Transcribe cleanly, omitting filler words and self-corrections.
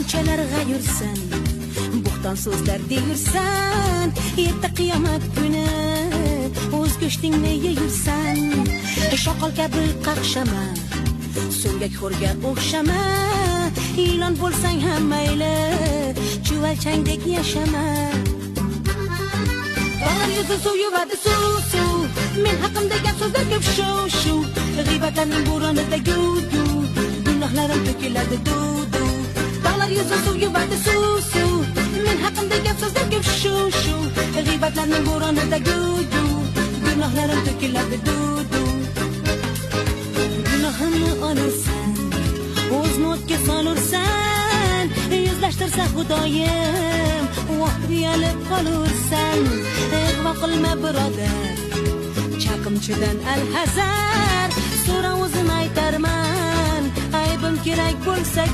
ko'chalarga yursan, bo'xton so'zlar deyursan, erta qiyomat kuni o'z go'shtingni yeyursan. Shoqol kabi qaqshama, so'ngak xo'rga o'xshama, ilon bo'lsang ham mayli, chuvalchangdek yashama. Dog'lar yuzi suv yuvadi suv, men haqimda gap so'zlar ko'p shu, g'iybatlarning bo'ronida guv, gunohlarim to'kiladi duv. Dog'lar yuzi suv yuvadi suv, men haqimda gap so'zlar ko'p shu, g'iybatlarning bo'ronida guv, gunohlarim to'kiladi duv. Gunohimni olursan, o'zni o'tga solursan, yuzlashtirsa Xudoyim, uyalib qolursan. Ig'vo qilma birodar, chaqimchidan alhazar, so'ra o'zim aytarman, aybim kerak bo'lsa